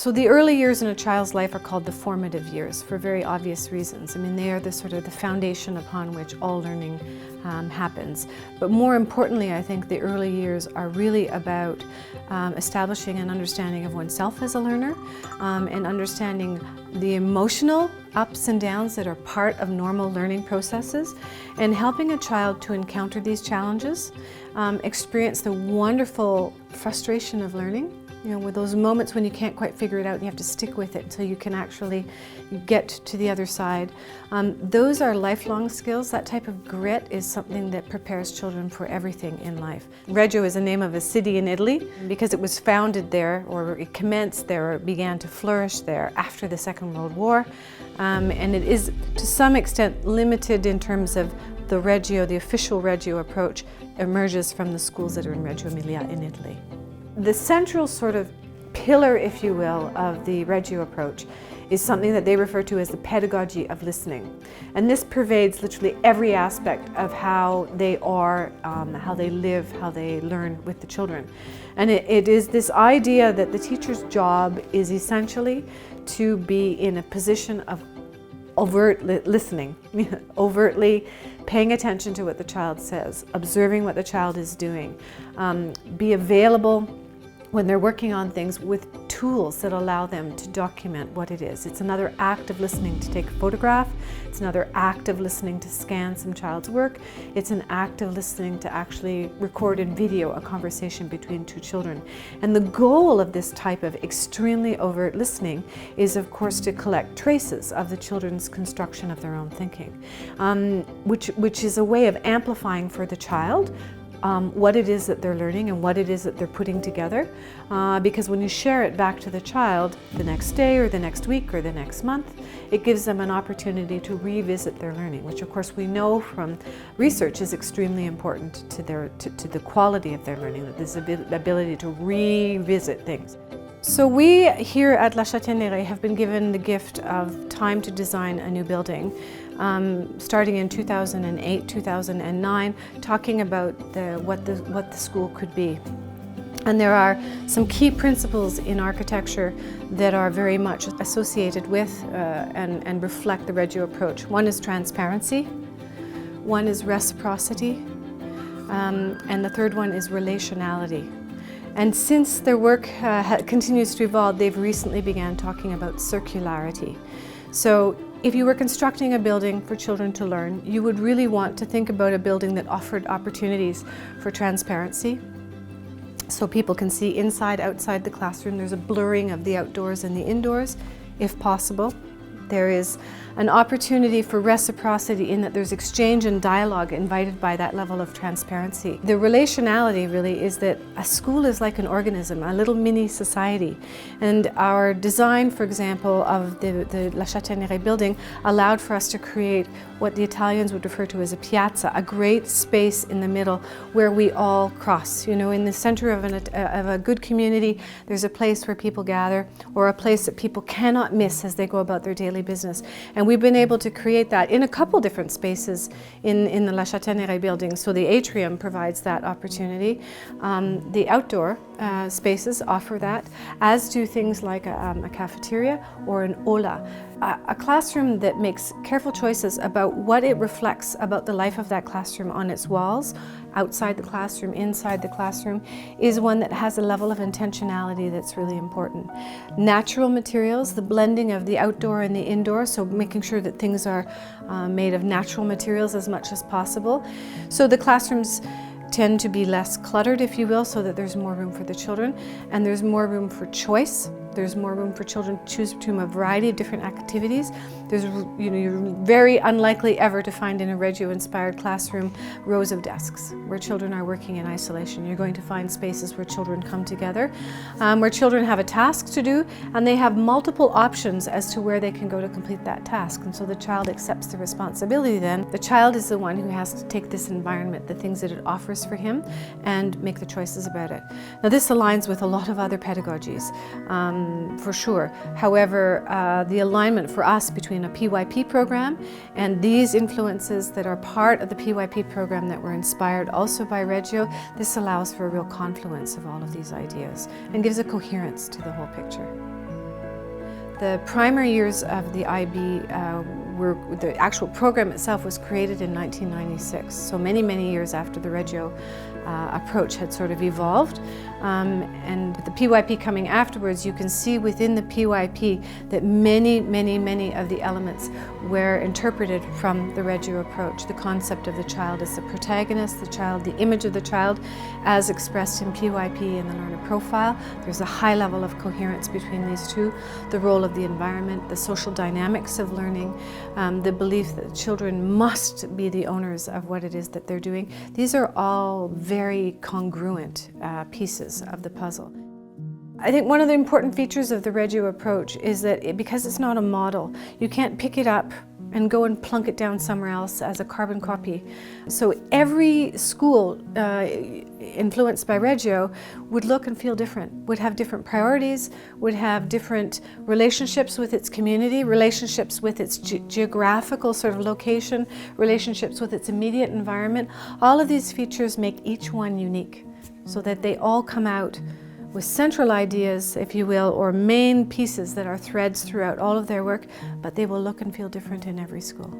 So the early years in a child's life are called the formative years for very obvious reasons. I mean, they are the sort of the foundation upon which all learning happens. But more importantly, I think the early years are really about establishing an understanding of oneself as a learner and understanding the emotional ups and downs that are part of normal learning processes, and helping a child to encounter these challenges, experience the wonderful frustration of learning. You know, with those moments when you can't quite figure it out and you have to stick with it until you can actually get to the other side. Those are lifelong skills. That type of grit is something that prepares children for everything in life. Reggio is the name of a city in Italy because it was founded there, or it commenced there, or it began to flourish there after the Second World War. And it is to some extent limited in terms of the Reggio, the official Reggio approach emerges from the schools that are in Reggio Emilia in Italy. The central sort of pillar, if you will, of the Reggio approach is something that they refer to as the pedagogy of listening. And this pervades literally every aspect of how they are, how they live, how they learn with the children. And it is this idea that the teacher's job is essentially to be in a position of overt listening, overtly paying attention to what the child says, observing what the child is doing, be available when they're working on things with tools that allow them to document what it is. It's another act of listening to take a photograph. It's another act of listening to scan some child's work. It's an act of listening to actually record and video a conversation between two children. And the goal of this type of extremely overt listening is, of course, to collect traces of the children's construction of their own thinking, which is a way of amplifying for the child what it is that they're learning and what it is that they're putting together, because when you share it back to the child the next day or the next week or the next month, it gives them an opportunity to revisit their learning, which of course we know from research is extremely important to the quality of their learning, that this ability to revisit things. So we here at La Châtaigneraie have been given the gift of time to design a new building, starting in 2008, 2009, talking about what the school could be. And there are some key principles in architecture that are very much associated with and reflect the Reggio approach. One is transparency, one is reciprocity, and the third one is relationality. And since their work continues to evolve, they've recently began talking about circularity. So if you were constructing a building for children to learn, you would really want to think about a building that offered opportunities for transparency, so people can see inside, outside the classroom. There's a blurring of the outdoors and the indoors, if possible. There is an opportunity for reciprocity in that there's exchange and dialogue invited by that level of transparency. The relationality really is that a school is like an organism, a little mini society. And our design, for example, of the La Châtaigneraie building allowed for us to create what the Italians would refer to as a piazza, a great space in the middle where we all cross. You know, in the center of a good community, there's a place where people gather, or a place that people cannot miss as they go about their daily business. And we've been able to create that in a couple different spaces in the La Châtaigneraie building. So the atrium provides that opportunity. The outdoor spaces offer that, as do things like a cafeteria or an au-delà. A classroom that makes careful choices about what it reflects about the life of that classroom on its walls, outside the classroom, inside the classroom, is one that has a level of intentionality that's really important. Natural materials, the blending of the outdoor and the indoor, so making sure that things are made of natural materials as much as possible. So the classrooms tend to be less cluttered, if you will, so that there's more room for the children, and there's more room for choice. There's more room for children to choose between a variety of different activities. There's, you know, you're very unlikely ever to find in a Reggio-inspired classroom rows of desks where children are working in isolation. You're going to find spaces where children come together, where children have a task to do, and they have multiple options as to where they can go to complete that task. And so the child accepts the responsibility then. The child is the one who has to take this environment, the things that it offers for him, and make the choices about it. Now this aligns with a lot of other pedagogies. For sure. However, the alignment for us between a PYP program and these influences that are part of the PYP program that were inspired also by Reggio, this allows for a real confluence of all of these ideas and gives a coherence to the whole picture. The primary years of the IB the actual program itself was created in 1996, so many, many years after the Reggio approach had sort of evolved. And with the PYP coming afterwards, you can see within the PYP that many, many, many of the elements were interpreted from the Reggio approach. The concept of the child as the protagonist, the child, the image of the child as expressed in PYP and the learner profile. There's a high level of coherence between these two. The role of the environment, the social dynamics of learning, the belief that children must be the owners of what it is that they're doing. These are all very congruent pieces of the puzzle. I think one of the important features of the Reggio approach is that because it's not a model, you can't pick it up and go and plunk it down somewhere else as a carbon copy. So every school influenced by Reggio would look and feel different, would have different priorities, would have different relationships with its community, relationships with its geographical sort of location, relationships with its immediate environment. All of these features make each one unique so that they all come out with central ideas, if you will, or main pieces that are threads throughout all of their work, but they will look and feel different in every school.